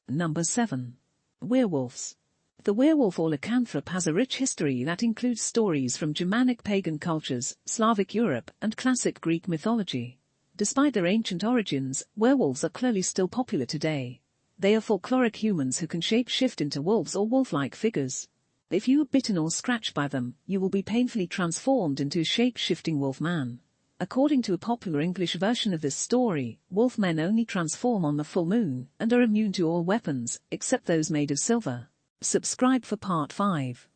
Number 7. Werewolves. The werewolf or lycanthrope has a rich history that includes stories from Germanic pagan cultures, Slavic Europe, and classic Greek mythology. Despite their ancient origins, werewolves are clearly still popular today. They are folkloric humans who can shape-shift into wolves or wolf-like figures. If you are bitten or scratched by them, you will be painfully transformed into a shape-shifting wolf man. According to a popular English version of this story, wolf men only transform on the full moon and are immune to all weapons, except those made of silver. Subscribe for part 5.